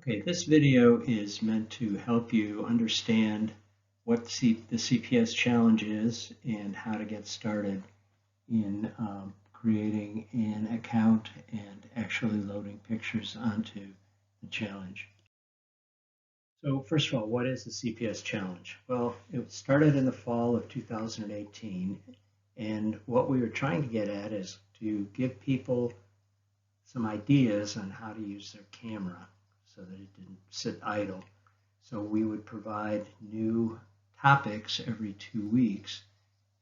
Okay, this video is meant to help you understand what the CPS challenge is and how to get started in creating an account and actually loading pictures onto the challenge. So first of all, what is the CPS challenge? Well, it started in the fall of 2018, and what we were trying to get at is to give people some ideas on how to use their camera so that it didn't sit idle. So we would provide new topics every 2 weeks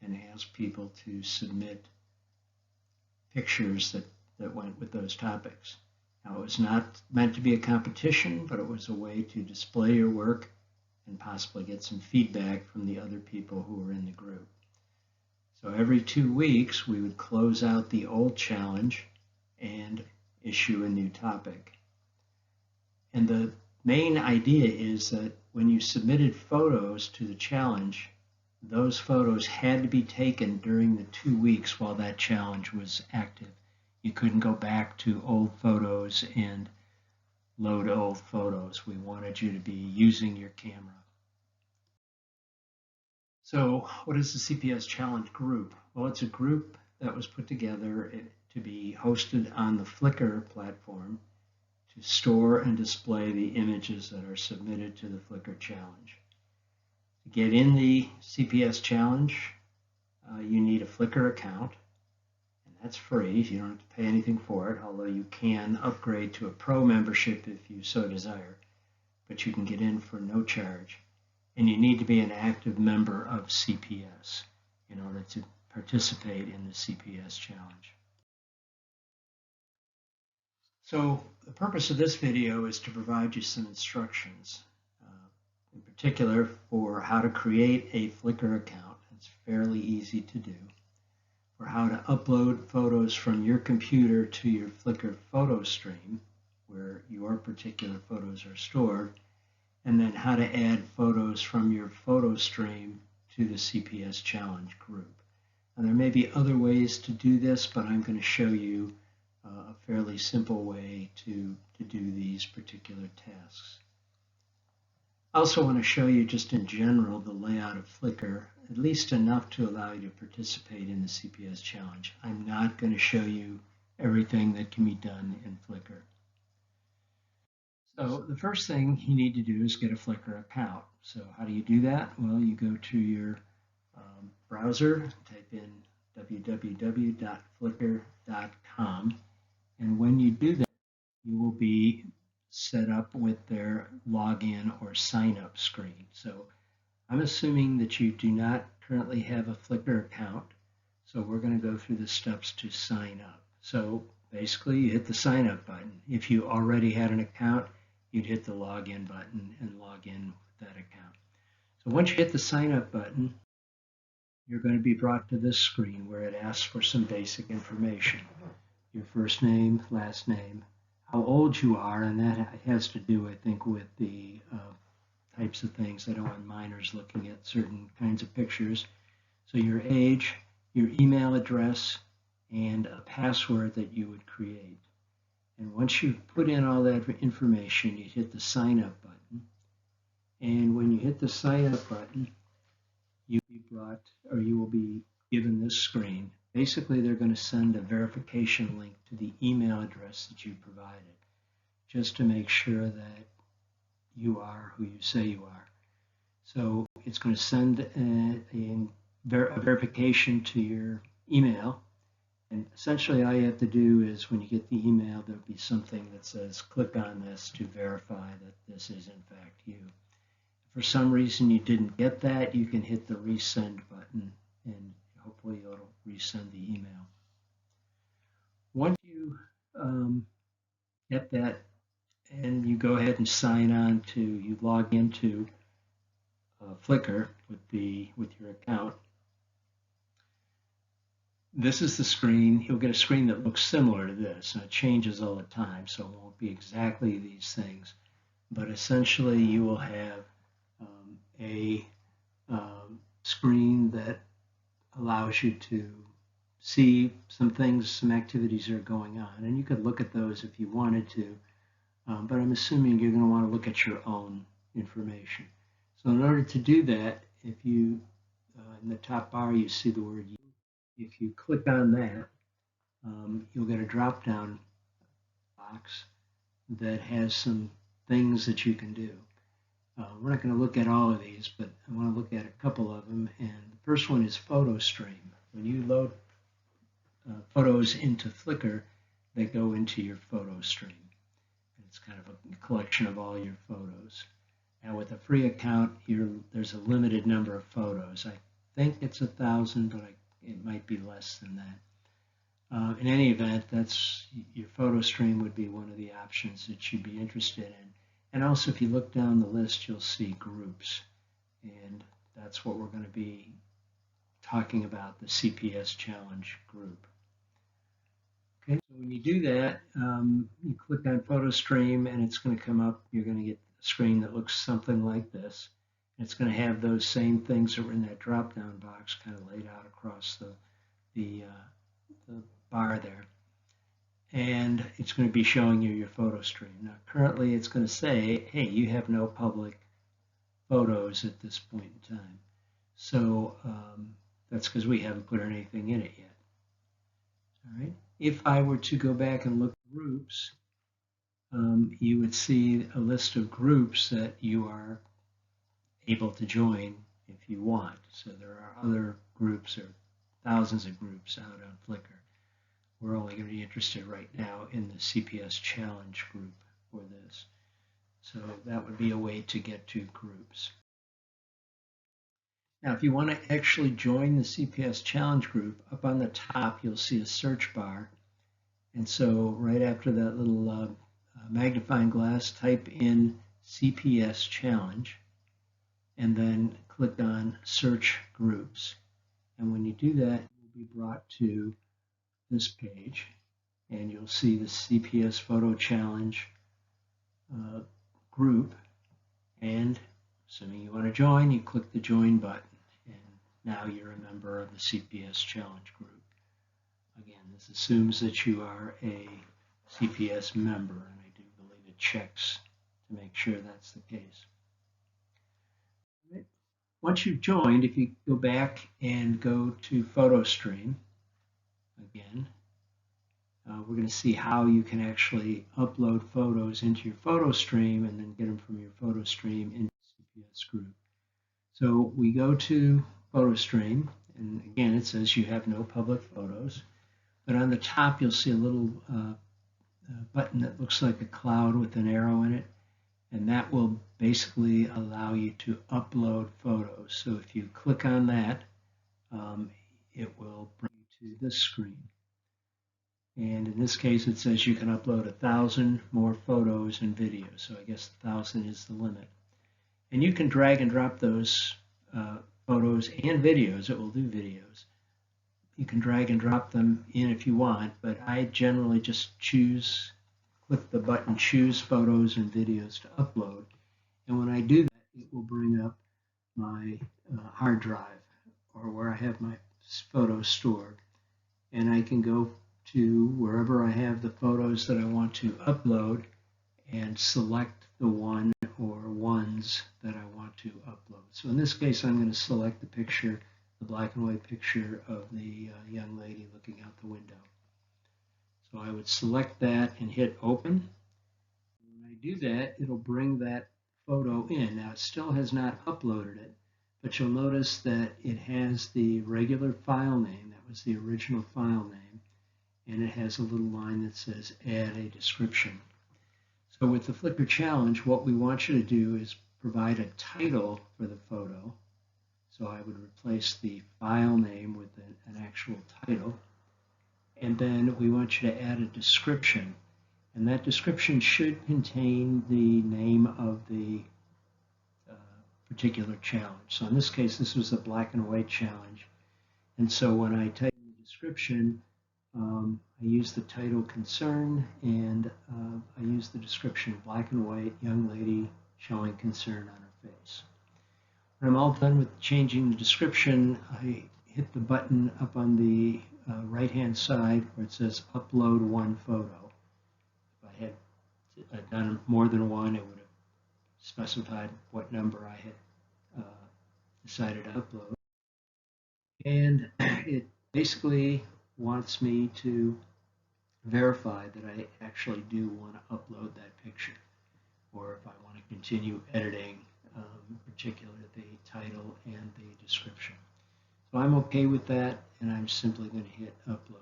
and ask people to submit pictures that went with those topics. Now, it was not meant to be a competition, but it was a way to display your work and possibly get some feedback from the other people who were in the group. So every 2 weeks, we would close out the old challenge and issue a new topic. And the main idea is that when you submitted photos to the challenge, those photos had to be taken during the 2 weeks while that challenge was active. You couldn't go back to old photos and load old photos. We wanted you to be using your camera. So what is the CPS Challenge group? Well, it's a group that was put together to be hosted on the Flickr platform to store and display the images that are submitted to the Flickr challenge. To get in the CPS challenge, you need a Flickr account, and that's free. You don't have to pay anything for it, although you can upgrade to a pro membership if you so desire, but you can get in for no charge. And you need to be an active member of CPS in order to participate in the CPS challenge. So the purpose of this video is to provide you some instructions, in particular for how to create a Flickr account. It's fairly easy to do. For how to upload photos from your computer to your Flickr Photostream, where your particular photos are stored, and then how to add photos from your Photostream to the CPS Challenge group. Now, there may be other ways to do this, but I'm going to show you a fairly simple way to do these particular tasks. I also want to show you just in general the layout of Flickr, at least enough to allow you to participate in the CPS challenge. I'm not going to show you everything that can be done in Flickr. So the first thing you need to do is get a Flickr account. So how do you do that? Well, you go to your browser, type in www.flickr.com, and when you do that, you will be set up with their login or sign up screen. So I'm assuming that you do not currently have a Flickr account, so we're going to go through the steps to sign up. So basically you hit the sign up button. If you already had an account, you'd hit the login button and log in with that account. So once you hit the sign up button, you're going to be brought to this screen where it asks for some basic information. Your first name, last name, how old you are, and that has to do, I think, with the types of things. I don't want minors looking at certain kinds of pictures. So your age, your email address, and a password that you would create. And once you've put in all that information, you hit the sign up button. And when you hit the sign up button, you will be given this screen. Basically, they're going to send a verification link to the email address that you provided, just to make sure that you are who you say you are. So it's going to send a verification to your email. And essentially, all you have to do is when you get the email, there'll be something that says, click on this to verify that this is in fact you. If for some reason you didn't get that, you can hit the resend button and hopefully it'll resend the email. Once you get that and you go ahead and sign on you log into Flickr with your account, this is the screen. You'll get a screen that looks similar to this, and it changes all the time, so it won't be exactly these things. But essentially, you will have a screen that allows you to see some things, some activities that are going on, and you could look at those if you wanted to but I'm assuming you're going to want to look at your own information. So in order to do that, if you, in the top bar, you see the word "You." If you click on that, you'll get a drop-down box that has some things that you can do. We're not going to look at all of these, but I want to look at a couple of them. And the first one is Photostream. When you load photos into Flickr, they go into your Photostream. It's kind of a collection of all your photos. Now with a free account, there's a limited number of photos. I think it's 1,000, but it might be less than that. In any event, your Photostream would be one of the options that you'd be interested in. And also, if you look down the list, you'll see groups. And that's what we're going to be talking about, the CPS Challenge group. Okay, so when you do that, you click on Photostream and it's going to come up. You're going to get a screen that looks something like this. It's going to have those same things that were in that drop-down box kind of laid out across the bar there. And it's going to be showing you your Photostream. Now, currently it's going to say, hey, you have no public photos at this point in time. So that's because we haven't put anything in it yet. All right. If I were to go back and look at groups, you would see a list of groups that you are able to join if you want. So there are other groups, or thousands of groups out on Flickr. We're only going to be interested right now in the CPS Challenge group for this. So that would be a way to get to groups. Now, if you want to actually join the CPS Challenge group, up on the top, you'll see a search bar. And so right after that little magnifying glass, type in CPS Challenge, and then click on Search Groups. And when you do that, you'll be brought to this page, and you'll see the CPS Photo Challenge group. And assuming you want to join, you click the Join button, and now you're a member of the CPS Challenge group. Again, this assumes that you are a CPS member, and I do believe it checks to make sure that's the case. Right. Once you've joined, if you go back and go to Photostream, again, we're going to see how you can actually upload photos into your Photostream and then get them from your Photostream into the CPS group. So we go to Photostream, and again, it says you have no public photos. But on the top, you'll see a little button that looks like a cloud with an arrow in it, and that will basically allow you to upload photos. So if you click on that, it will bring you to this screen. And in this case, it says you can upload 1,000 more photos and videos. So I guess 1,000 is the limit. And you can drag and drop those photos and videos. It will do videos. You can drag and drop them in if you want, but I generally just click the button, choose photos and videos to upload. And when I do that, it will bring up my hard drive, or where I have my photos stored. And I can go to wherever I have the photos that I want to upload and select the one or ones that I want to upload. So in this case, I'm going to select the picture, the black and white picture of the young lady looking out the window. So I would select that and hit open. When I do that, it'll bring that photo in. Now it still has not uploaded it, but you'll notice that it has the regular file name. That was the original file name. And it has a little line that says add a description. So with the Flickr challenge, what we want you to do is provide a title for the photo. So I would replace the file name with an actual title. And then we want you to add a description. And that description should contain the name of the particular challenge. So in this case, this was a black and white challenge. And so when I type in the description, I use the title concern, and I use the description black and white, young lady showing concern on her face. When I'm all done with changing the description, I hit the button up on the right-hand side where it says upload one photo. If I done more than one, it would have specified what number I had decided to upload. And it basically wants me to verify that I actually do want to upload that picture, or if I want to continue editing, particularly the title and the description. So I'm okay with that, and I'm simply going to hit upload.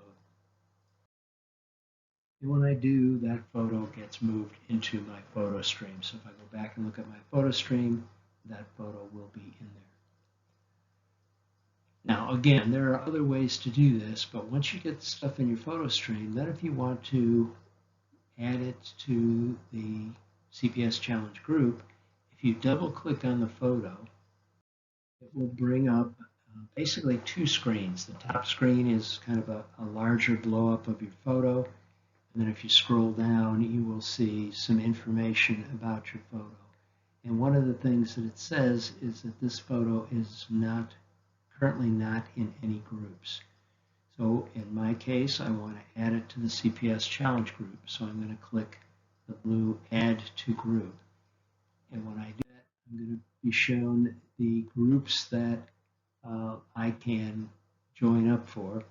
And when I do, that photo gets moved into my photo stream. So if I go back and look at my photo stream, that photo will be in there. Now, again, there are other ways to do this, but once you get stuff in your photo stream, then if you want to add it to the CPS Challenge group, if you double click on the photo, it will bring up basically two screens. The top screen is kind of a larger blow up of your photo. And then if you scroll down, you will see some information about your photo. And one of the things that it says is that this photo is currently not in any groups. So in my case, I want to add it to the CPS Challenge group. So I'm going to click the blue Add to Group. And when I do that, I'm going to be shown the groups that I can join up for.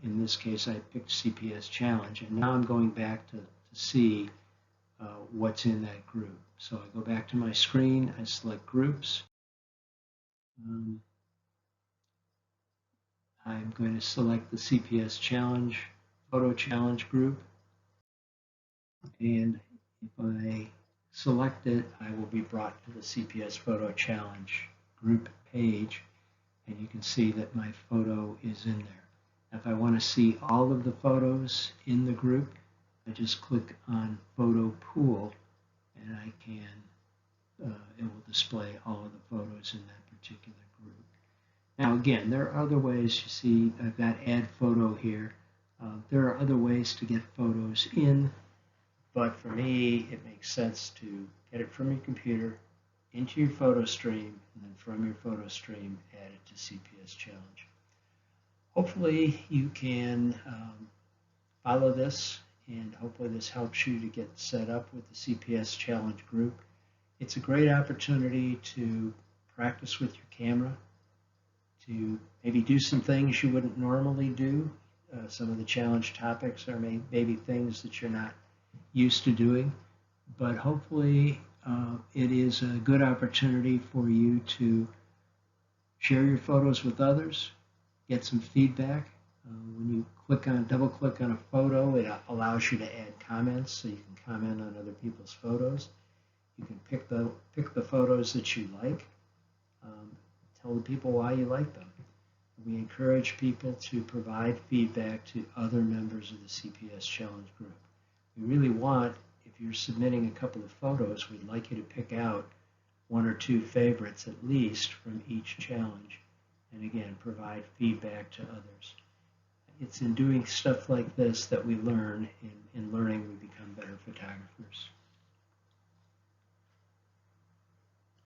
In this case, I picked CPS Challenge, and now I'm going back to see what's in that group. So I go back to my screen, I select groups. I'm going to select the CPS Challenge, Photo Challenge group, and if I select it, I will be brought to the CPS Photo Challenge group page, and you can see that my photo is in there. If I want to see all of the photos in the group, I just click on Photo Pool, and I can, it will display all of the photos in that particular group. Now again, there are other ways. You see I've got Add Photo here. There are other ways to get photos in, but for me, it makes sense to get it from your computer into your photo stream, and then from your photo stream, add it to CPS Challenge. Hopefully you can follow this, and hopefully this helps you to get set up with the CPS Challenge group. It's a great opportunity to practice with your camera, to maybe do some things you wouldn't normally do. Some of the challenge topics are maybe things that you're not used to doing, but hopefully it is a good opportunity for you to share your photos with others, get some feedback. When you double click on a photo, it allows you to add comments, so you can comment on other people's photos. You can pick the photos that you like. Tell the people why you like them. We encourage people to provide feedback to other members of the CPS Challenge group. We really want, if you're submitting a couple of photos, we'd like you to pick out one or two favorites at least from each challenge, and again, provide feedback to others. It's in doing stuff like this that we learn. In learning, we become better photographers.